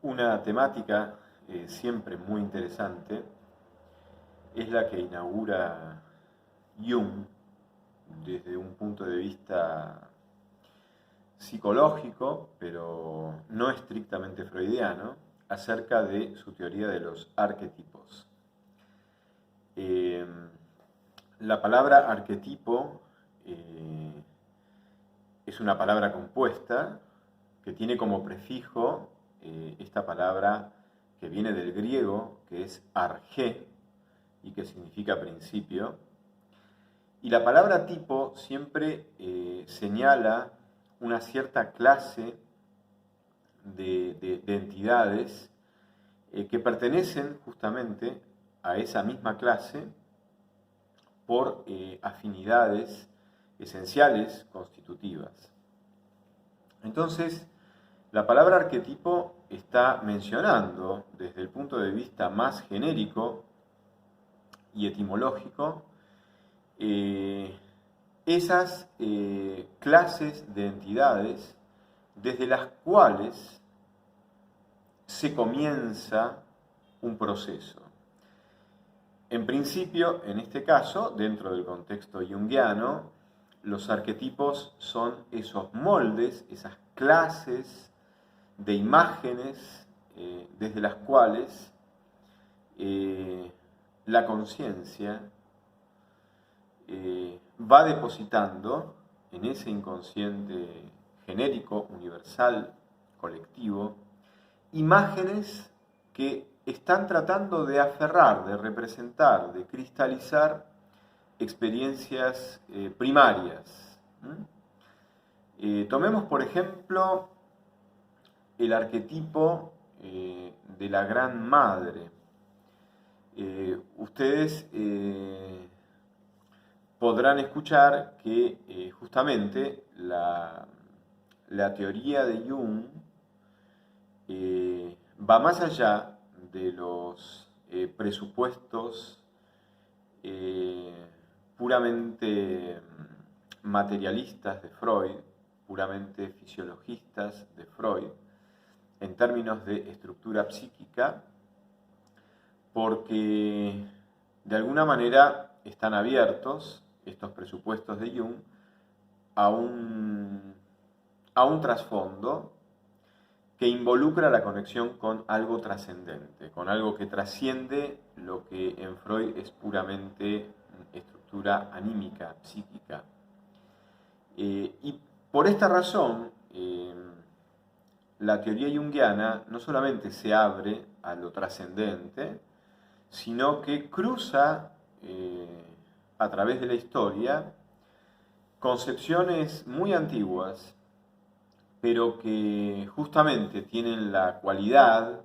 Una temática siempre muy interesante es la que inaugura Jung desde un punto de vista psicológico, pero no estrictamente freudiano, acerca de su teoría de los arquetipos. Eh, la palabra arquetipo es una palabra compuesta que tiene como prefijo esta palabra que viene del griego, que es argé, y que significa principio. Y la palabra tipo siempre señala una cierta clase de entidades que pertenecen justamente a esa misma clase por afinidades esenciales constitutivas. Entonces, la palabra arquetipo está mencionando, desde el punto de vista más genérico y etimológico, esas clases de entidades desde las cuales se comienza un proceso. En principio, en este caso, dentro del contexto junguiano, los arquetipos son esos moldes, esas clases de imágenes desde las cuales la conciencia va depositando en ese inconsciente genérico, universal, colectivo, imágenes que están tratando de aferrar, de representar, de cristalizar experiencias primarias. Tomemos, por ejemplo, el arquetipo de la Gran Madre. Ustedes podrán escuchar que justamente la teoría de Jung va más allá de los presupuestos puramente materialistas de Freud, puramente fisiologistas de Freud, en términos de estructura psíquica, porque de alguna manera están abiertos estos presupuestos de Jung a un trasfondo que involucra la conexión con algo trascendente, con algo que trasciende lo que en Freud es puramente estructura anímica, psíquica. Y por esta razón, la teoría junguiana no solamente se abre a lo trascendente, sino que cruza a través de la historia concepciones muy antiguas, pero que justamente tienen la cualidad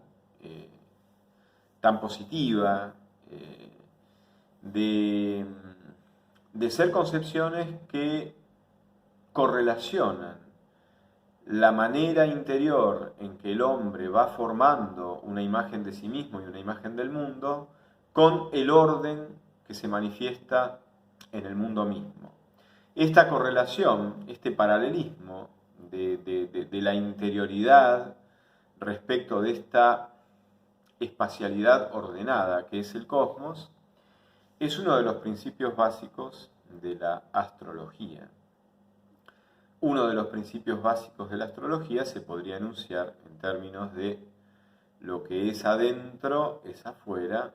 tan positiva de ser concepciones que correlacionan la manera interior en que el hombre va formando una imagen de sí mismo y una imagen del mundo con el orden que se manifiesta en el mundo mismo. Esta correlación, este paralelismo de la interioridad respecto de esta espacialidad ordenada que es el cosmos, es uno de los principios básicos de la astrología. Uno de los principios básicos de la astrología se podría enunciar en términos de lo que es adentro es afuera,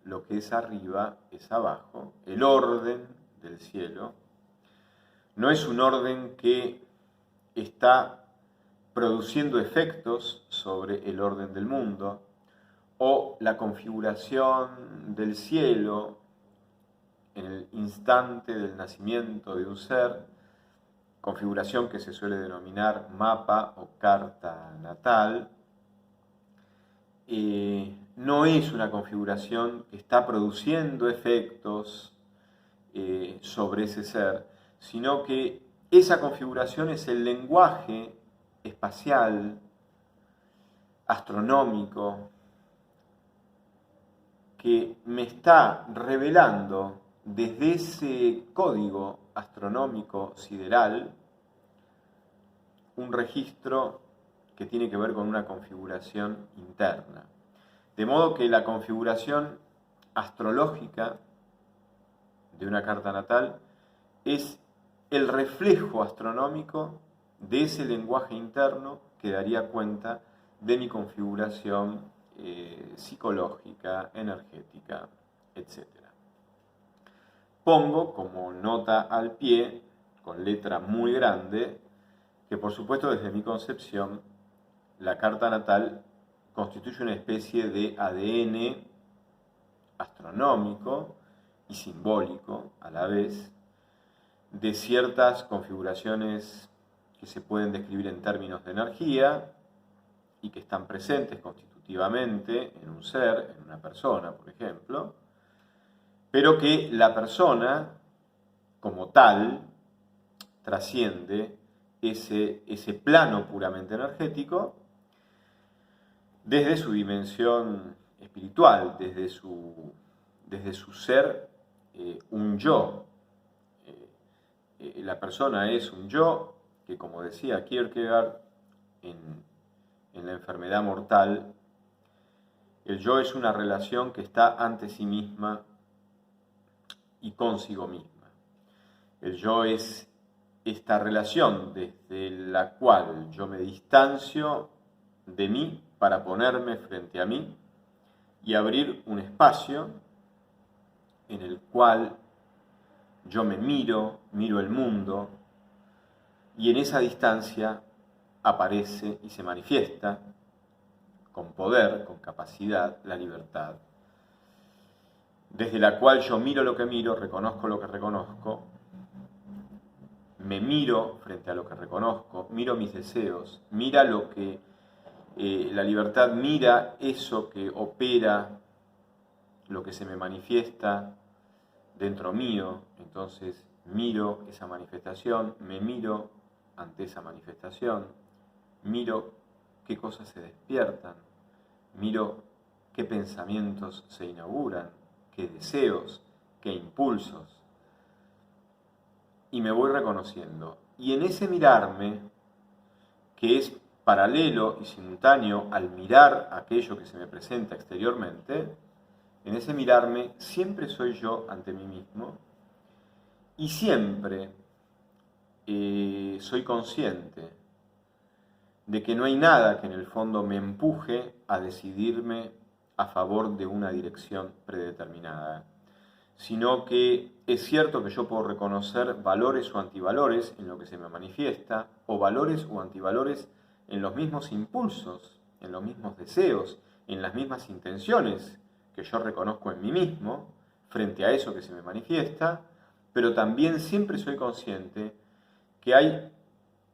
lo que es arriba es abajo, el orden del cielo. No es un orden que está produciendo efectos sobre el orden del mundo, o la configuración del cielo en el instante del nacimiento de un ser, configuración que se suele denominar mapa o carta natal. No es una configuración que está produciendo efectos sobre ese ser, sino que esa configuración es el lenguaje espacial, astronómico, que me está revelando desde ese código astronómico sideral un registro que tiene que ver con una configuración interna. De modo que la configuración astrológica de una carta natal es el reflejo astronómico de ese lenguaje interno que daría cuenta de mi configuración psicológica, energética, etc. Pongo como nota al pie, con letra muy grande, que por supuesto desde mi concepción la carta natal constituye una especie de ADN astronómico y simbólico a la vez de ciertas configuraciones que se pueden describir en términos de energía y que están presentes constitutivamente en un ser, en una persona, por ejemplo, pero que la persona como tal trasciende ese plano puramente energético desde su dimensión espiritual, desde su ser, un yo. La persona es un yo que, como decía Kierkegaard en La enfermedad mortal, el yo es una relación que está ante sí misma y consigo misma. El yo es esta relación desde la cual yo me distancio de mí para ponerme frente a mí y abrir un espacio en el cual yo me miro el mundo, y en esa distancia aparece y se manifiesta con poder, con capacidad, la libertad, desde la cual yo miro lo que miro, reconozco lo que reconozco, me miro frente a lo que reconozco, miro mis deseos, mira lo que la libertad mira eso que opera, lo que se me manifiesta dentro mío, entonces miro esa manifestación, me miro ante esa manifestación, miro qué cosas se despiertan, miro qué pensamientos se inauguran, qué deseos, qué impulsos, y me voy reconociendo. Y en ese mirarme, que es paralelo y simultáneo al mirar aquello que se me presenta exteriormente, en ese mirarme siempre soy yo ante mí mismo y siempre soy consciente de que no hay nada que en el fondo me empuje a decidirme a favor de una dirección predeterminada, sino que es cierto que yo puedo reconocer valores o antivalores en lo que se me manifiesta, o valores o antivalores en los mismos impulsos, en los mismos deseos, en las mismas intenciones que yo reconozco en mí mismo frente a eso que se me manifiesta, pero también siempre soy consciente que hay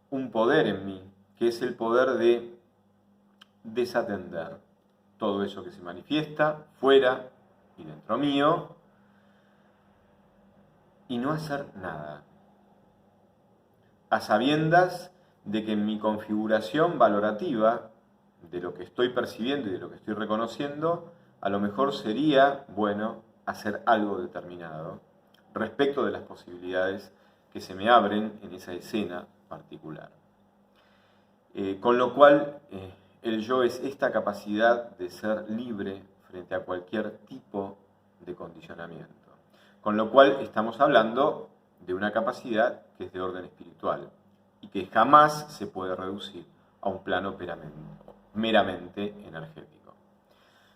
un poder en mí, que es el poder de desatender todo eso que se manifiesta fuera y dentro mío y no hacer nada, a sabiendas de que en mi configuración valorativa de lo que estoy percibiendo y de lo que estoy reconociendo, a lo mejor sería bueno hacer algo determinado respecto de las posibilidades que se me abren en esa escena particular. Con lo cual, el yo es esta capacidad de ser libre frente a cualquier tipo de condicionamiento. Con lo cual, estamos hablando de una capacidad que es de orden espiritual y que jamás se puede reducir a un plano meramente energético.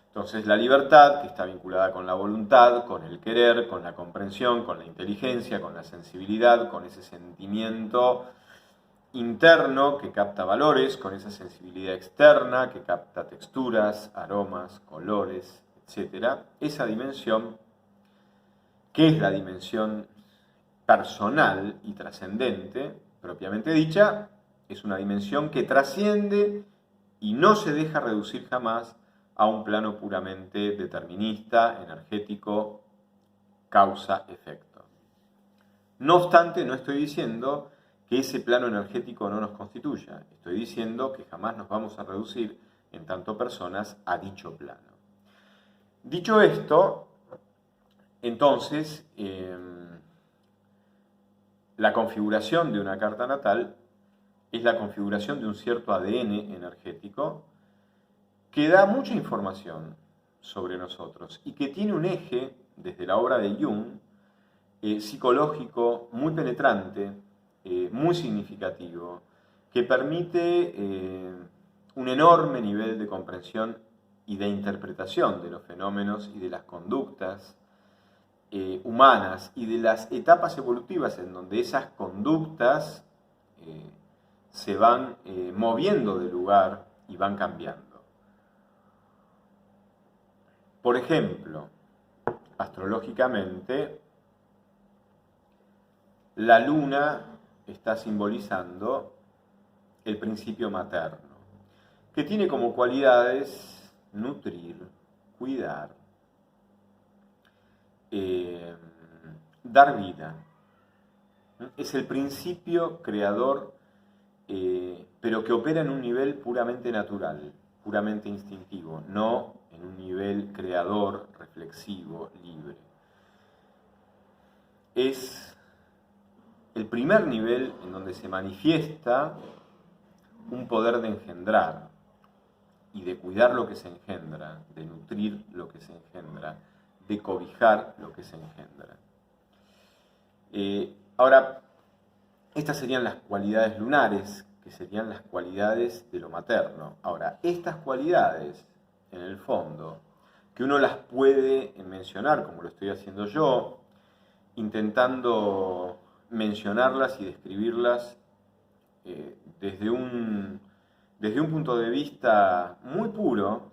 Entonces, la libertad, que está vinculada con la voluntad, con el querer, con la comprensión, con la inteligencia, con la sensibilidad, con ese sentimiento interno que capta valores, con esa sensibilidad externa que capta texturas, aromas, colores, etc. Esa dimensión, que es la dimensión personal y trascendente, propiamente dicha, es una dimensión que trasciende y no se deja reducir jamás a un plano puramente determinista, energético, causa-efecto. No obstante, no estoy diciendo que ese plano energético no nos constituya. Estoy diciendo que jamás nos vamos a reducir, en tanto personas, a dicho plano. Dicho esto, entonces, la configuración de una carta natal es la configuración de un cierto ADN energético que da mucha información sobre nosotros y que tiene un eje, desde la obra de Jung, psicológico muy penetrante, muy significativo, que permite un enorme nivel de comprensión y de interpretación de los fenómenos y de las conductas humanas y de las etapas evolutivas en donde esas conductas se van moviendo de lugar y van cambiando. Por ejemplo, astrológicamente, la luna está simbolizando el principio materno, que tiene como cualidades nutrir, cuidar, dar vida. Es el principio creador, pero que opera en un nivel puramente natural, puramente instintivo, no en un nivel creador, reflexivo, libre. Es el primer nivel en donde se manifiesta un poder de engendrar y de cuidar lo que se engendra, de nutrir lo que se engendra, de cobijar lo que se engendra. Ahora, estas serían las cualidades lunares, que serían las cualidades de lo materno. Ahora, estas cualidades, en el fondo, que uno las puede mencionar, como lo estoy haciendo yo, intentando mencionarlas y describirlas desde un punto de vista muy puro,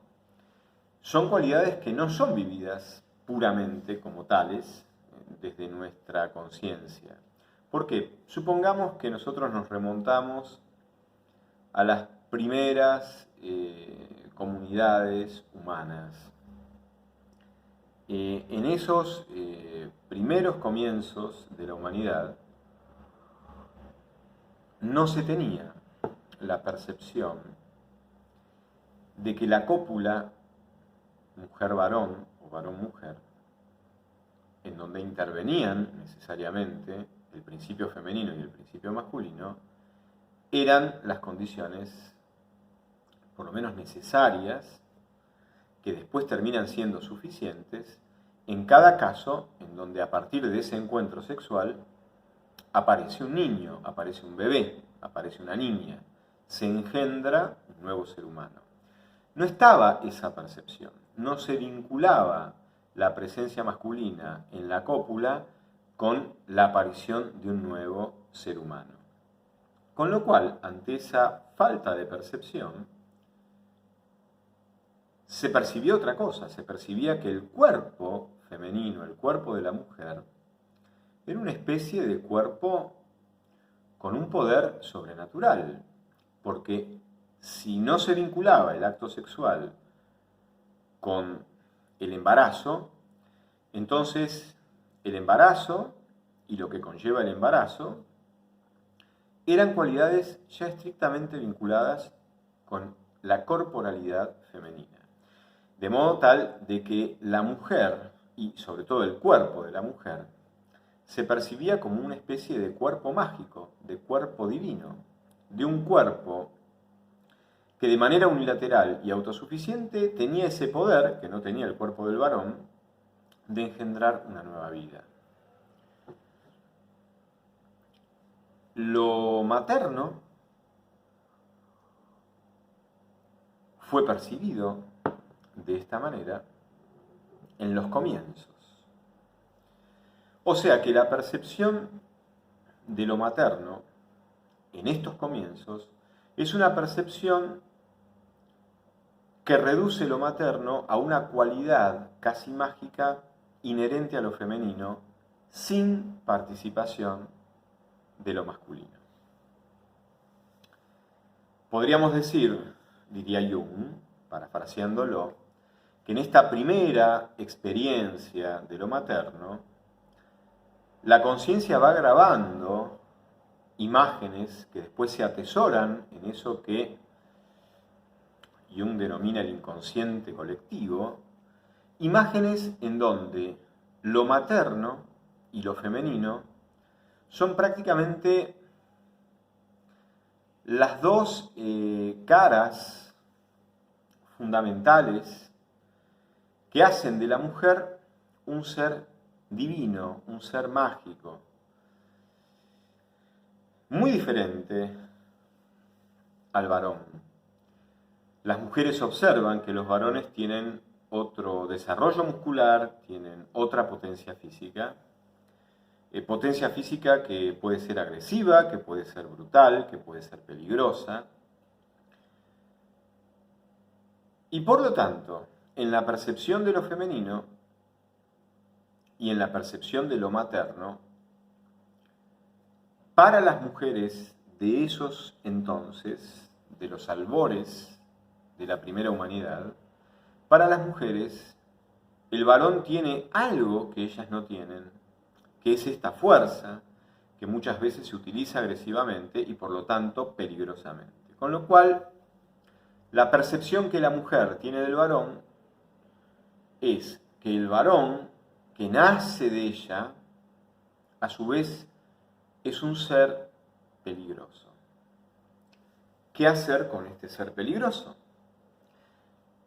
son cualidades que no son vividas puramente como tales desde nuestra conciencia. ¿Por qué? Supongamos que nosotros nos remontamos a las primeras comunidades humanas. En esos primeros comienzos de la humanidad no se tenía la percepción de que la cópula mujer-varón o varón-mujer, en donde intervenían necesariamente el principio femenino y el principio masculino, eran las condiciones, por lo menos necesarias, que después terminan siendo suficientes, en cada caso en donde a partir de ese encuentro sexual aparece un niño, aparece un bebé, aparece una niña, se engendra un nuevo ser humano. No estaba esa percepción, no se vinculaba la presencia masculina en la cópula con la aparición de un nuevo ser humano. Con lo cual, ante esa falta de percepción, se percibió otra cosa, se percibía que el cuerpo femenino, el cuerpo de la mujer, era una especie de cuerpo con un poder sobrenatural, porque si no se vinculaba el acto sexual con el embarazo, entonces el embarazo y lo que conlleva el embarazo eran cualidades ya estrictamente vinculadas con la corporalidad femenina. De modo tal de que la mujer, y sobre todo el cuerpo de la mujer, se percibía como una especie de cuerpo mágico, de cuerpo divino, de un cuerpo que de manera unilateral y autosuficiente tenía ese poder, que no tenía el cuerpo del varón, de engendrar una nueva vida. Lo materno fue percibido de esta manera en los comienzos. O sea que la percepción de lo materno en estos comienzos es una percepción que reduce lo materno a una cualidad casi mágica inherente a lo femenino sin participación de lo masculino. Podríamos decir, diría Jung, parafraseándolo, que en esta primera experiencia de lo materno, la conciencia va grabando imágenes que después se atesoran en eso que Jung denomina el inconsciente colectivo, imágenes en donde lo materno y lo femenino son prácticamente las dos caras fundamentales que hacen de la mujer un ser divino, un ser mágico, muy diferente al varón. Las mujeres observan que los varones tienen otro desarrollo muscular, tienen otra potencia física que puede ser agresiva, que puede ser brutal, que puede ser peligrosa. Y por lo tanto, en la percepción de lo femenino y en la percepción de lo materno, para las mujeres de esos entonces, de los albores de la primera humanidad, para las mujeres el varón tiene algo que ellas no tienen, que es esta fuerza que muchas veces se utiliza agresivamente y por lo tanto peligrosamente. Con lo cual, la percepción que la mujer tiene del varón es que el varón que nace de ella, a su vez, es un ser peligroso. ¿Qué hacer con este ser peligroso?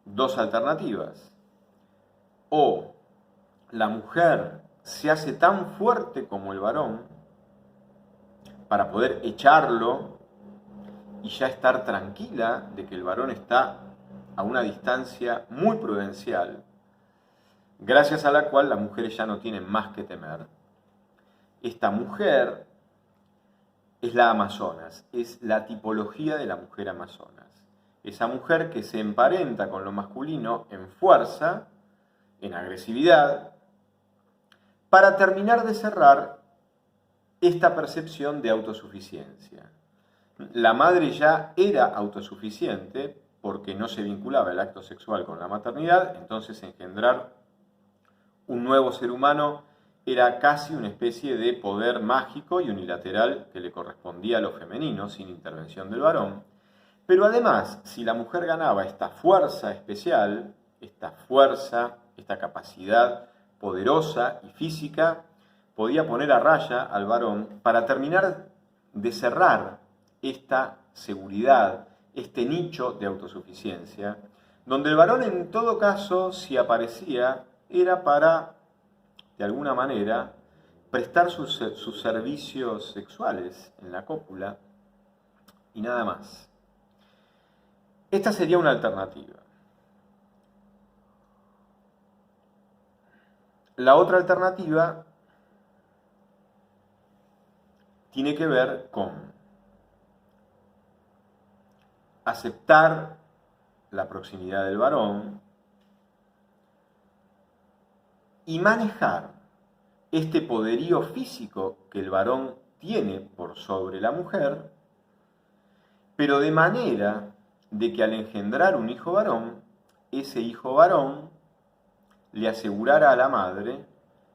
Dos alternativas. O la mujer se hace tan fuerte como el varón para poder echarlo y ya estar tranquila de que el varón está a una distancia muy prudencial, gracias a la cual las mujeres ya no tienen más que temer. Esta mujer es la Amazonas, es la tipología de la mujer Amazonas. Esa mujer que se emparenta con lo masculino en fuerza, en agresividad, para terminar de cerrar esta percepción de autosuficiencia. La madre ya era autosuficiente porque no se vinculaba el acto sexual con la maternidad, entonces engendrar un nuevo ser humano era casi una especie de poder mágico y unilateral que le correspondía a lo femenino, sin intervención del varón. Pero además, si la mujer ganaba esta fuerza especial, esta capacidad poderosa y física, podía poner a raya al varón para terminar de cerrar esta seguridad, este nicho de autosuficiencia, donde el varón en todo caso, si aparecía, era para, de alguna manera, prestar sus servicios sexuales en la cópula y nada más. Esta sería una alternativa. La otra alternativa tiene que ver con aceptar la proximidad del varón y manejar este poderío físico que el varón tiene por sobre la mujer, pero de manera de que al engendrar un hijo varón, ese hijo varón le asegurara a la madre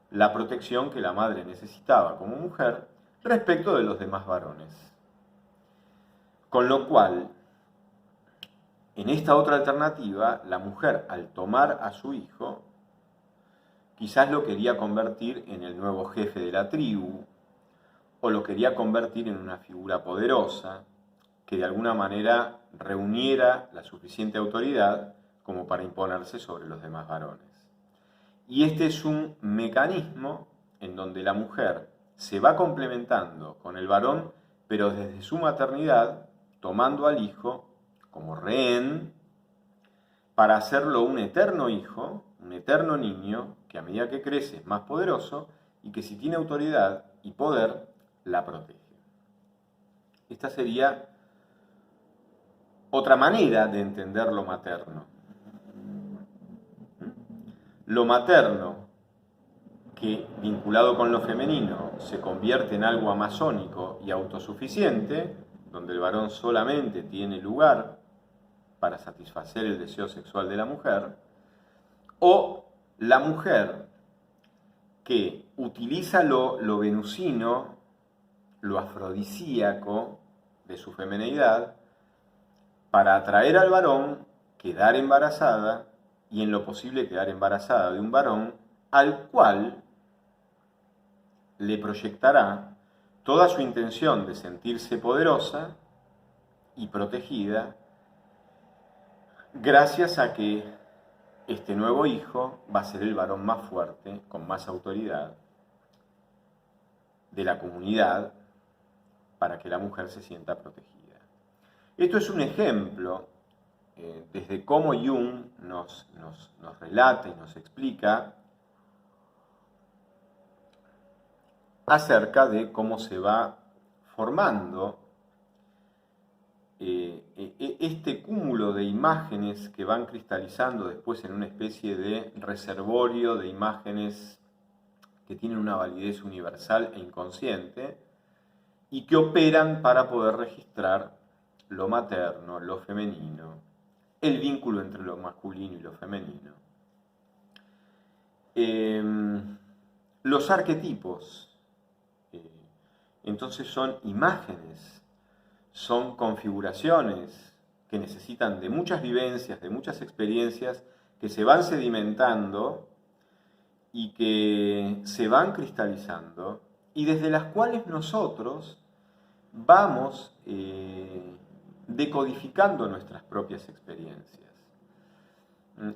la protección que la madre necesitaba como mujer respecto de los demás varones. Con lo cual, en esta otra alternativa, la mujer al tomar a su hijo, quizás lo quería convertir en el nuevo jefe de la tribu, o lo quería convertir en una figura poderosa, que de alguna manera reuniera la suficiente autoridad como para imponerse sobre los demás varones. Y este es un mecanismo en donde la mujer se va complementando con el varón, pero desde su maternidad, tomando al hijo como rehén, para hacerlo un eterno hijo, un eterno niño, que a medida que crece es más poderoso y que si tiene autoridad y poder, la protege. Esta sería otra manera de entender lo materno. Lo materno, que vinculado con lo femenino se convierte en algo amazónico y autosuficiente, donde el varón solamente tiene lugar para satisfacer el deseo sexual de la mujer, o la mujer que utiliza lo venusino, lo afrodisíaco de su femineidad, para atraer al varón, quedar embarazada, y en lo posible quedar embarazada de un varón al cual le proyectará toda su intención de sentirse poderosa y protegida, gracias a que este nuevo hijo va a ser el varón más fuerte, con más autoridad de la comunidad, para que la mujer se sienta protegida. Esto es un ejemplo desde cómo Jung nos relata y nos explica acerca de cómo se va formando este cúmulo de imágenes que van cristalizando después en una especie de reservorio de imágenes que tienen una validez universal e inconsciente y que operan para poder registrar lo materno, lo femenino, el vínculo entre lo masculino y lo femenino. Los arquetipos, entonces, son imágenes, son configuraciones que necesitan de muchas vivencias, de muchas experiencias, que se van sedimentando y que se van cristalizando, y desde las cuales nosotros vamos decodificando nuestras propias experiencias.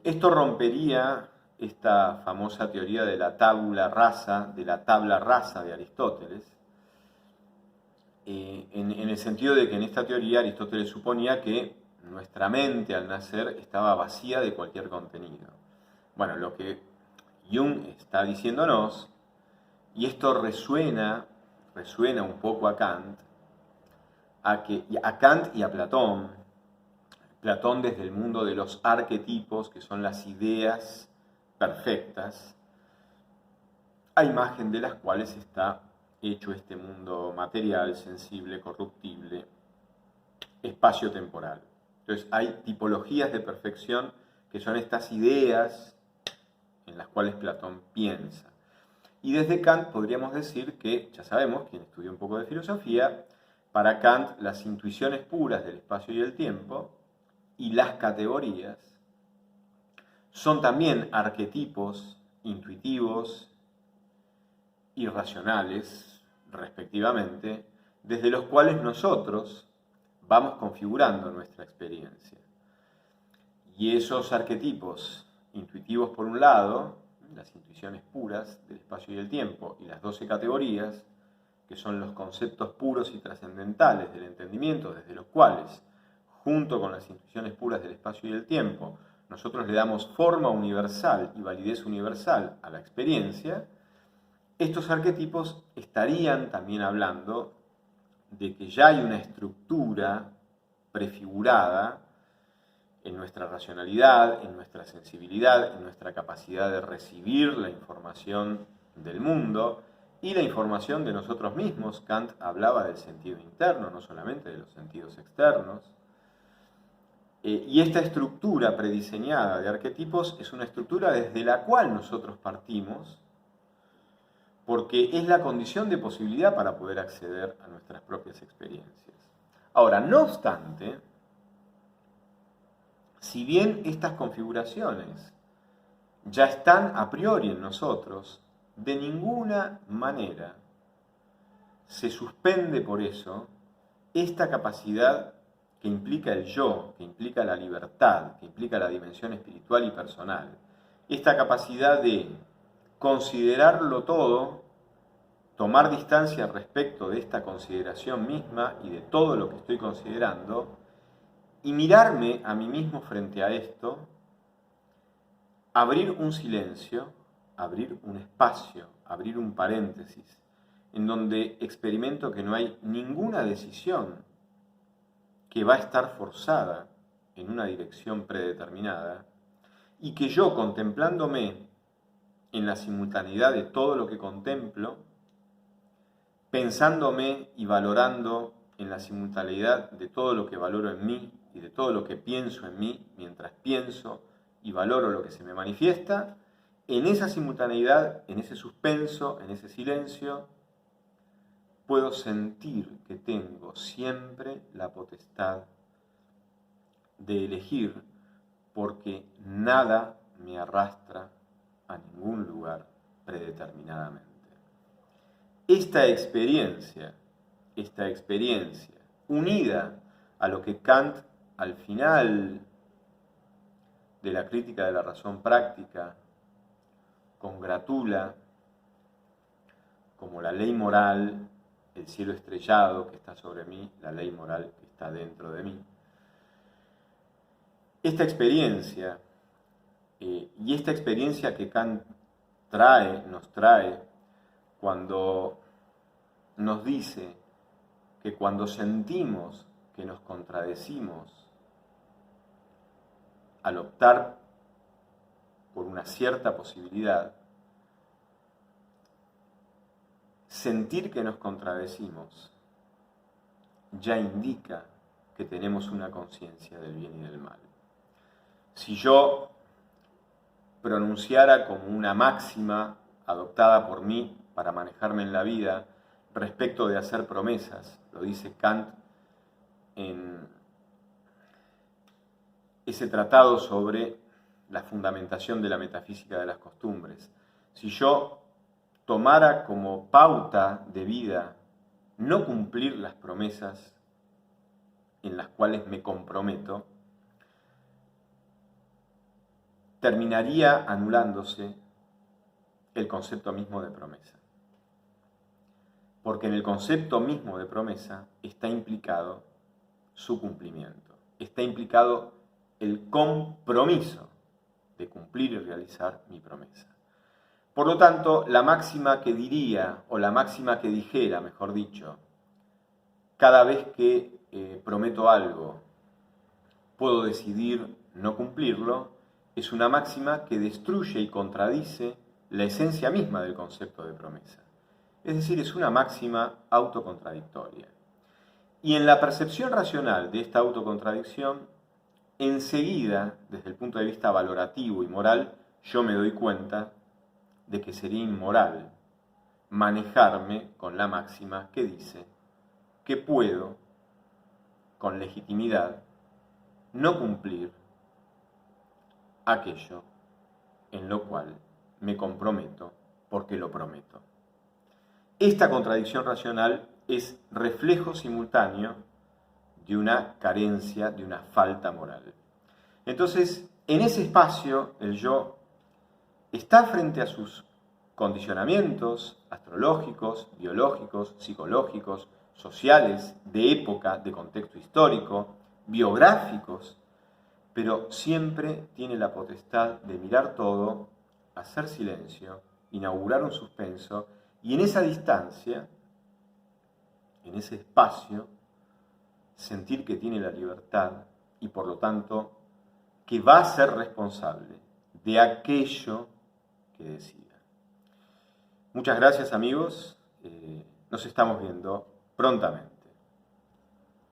Esto rompería esta famosa teoría de la tabula rasa, de Aristóteles, en el sentido de que en esta teoría Aristóteles suponía que nuestra mente al nacer estaba vacía de cualquier contenido. Bueno, lo que Jung está diciéndonos, y esto resuena un poco a Kant, a Kant y a Platón desde el mundo de los arquetipos, que son las ideas perfectas, a imagen de las cuales está hecho este mundo material, sensible, corruptible, espacio-temporal. Entonces hay tipologías de perfección que son estas ideas en las cuales Platón piensa. Y desde Kant podríamos decir que, ya sabemos, quien estudia un poco de filosofía, para Kant las intuiciones puras del espacio y el tiempo y las categorías son también arquetipos intuitivos y racionales, respectivamente, desde los cuales nosotros vamos configurando nuestra experiencia. Y esos arquetipos intuitivos por un lado, las intuiciones puras del espacio y del tiempo, y las 12 categorías, que son los conceptos puros y trascendentales del entendimiento, desde los cuales, junto con las intuiciones puras del espacio y del tiempo, nosotros le damos forma universal y validez universal a la experiencia. Estos arquetipos estarían también hablando de que ya hay una estructura prefigurada en nuestra racionalidad, en nuestra sensibilidad, en nuestra capacidad de recibir la información del mundo y la información de nosotros mismos. Kant hablaba del sentido interno, no solamente de los sentidos externos. Y esta estructura prediseñada de arquetipos es una estructura desde la cual nosotros partimos, porque es la condición de posibilidad para poder acceder a nuestras propias experiencias. Ahora, no obstante, si bien estas configuraciones ya están a priori en nosotros, de ninguna manera se suspende por eso esta capacidad que implica el yo, que implica la libertad, que implica la dimensión espiritual y personal. Esta capacidad de considerarlo todo, tomar distancia respecto de esta consideración misma y de todo lo que estoy considerando, y mirarme a mí mismo frente a esto, abrir un silencio, abrir un espacio, abrir un paréntesis, en donde experimento que no hay ninguna decisión que va a estar forzada en una dirección predeterminada, y que yo, contemplándome en la simultaneidad de todo lo que contemplo, pensándome y valorando en la simultaneidad de todo lo que valoro en mí y de todo lo que pienso en mí, mientras pienso y valoro lo que se me manifiesta, en esa simultaneidad, en ese suspenso, en ese silencio, puedo sentir que tengo siempre la potestad de elegir, porque nada me arrastra a ningún lugar predeterminadamente. Esta experiencia, unida a lo que Kant al final de la crítica de la razón práctica congratula como la ley moral, el cielo estrellado que está sobre mí, la ley moral que está dentro de mí. Esta experiencia, y esta experiencia que Kant nos trae cuando nos dice que cuando sentimos que nos contradecimos al optar por una cierta posibilidad, sentir que nos contradecimos ya indica que tenemos una conciencia del bien y del mal. Si yo pronunciara como una máxima adoptada por mí para manejarme en la vida respecto de hacer promesas, lo dice Kant en ese tratado sobre la fundamentación de la metafísica de las costumbres. Si yo tomara como pauta de vida no cumplir las promesas en las cuales me comprometo, terminaría anulándose el concepto mismo de promesa. Porque en el concepto mismo de promesa está implicado su cumplimiento, está implicado el compromiso de cumplir y realizar mi promesa. Por lo tanto, la máxima que diría, o la máxima que dijera, mejor dicho, cada vez que prometo algo, puedo decidir no cumplirlo, es una máxima que destruye y contradice la esencia misma del concepto de promesa. Es decir, es una máxima autocontradictoria. Y en la percepción racional de esta autocontradicción, enseguida, desde el punto de vista valorativo y moral, yo me doy cuenta de que sería inmoral manejarme con la máxima que dice que puedo, con legitimidad, no cumplir aquello en lo cual me comprometo porque lo prometo. Esta contradicción racional es reflejo simultáneo de una carencia, de una falta moral. Entonces, en ese espacio, el yo está frente a sus condicionamientos astrológicos, biológicos, psicológicos, sociales, de época, de contexto histórico, biográficos, pero siempre tiene la potestad de mirar todo, hacer silencio, inaugurar un suspenso, y en esa distancia, en ese espacio, sentir que tiene la libertad y por lo tanto que va a ser responsable de aquello que decida. Muchas gracias, amigos, nos estamos viendo prontamente.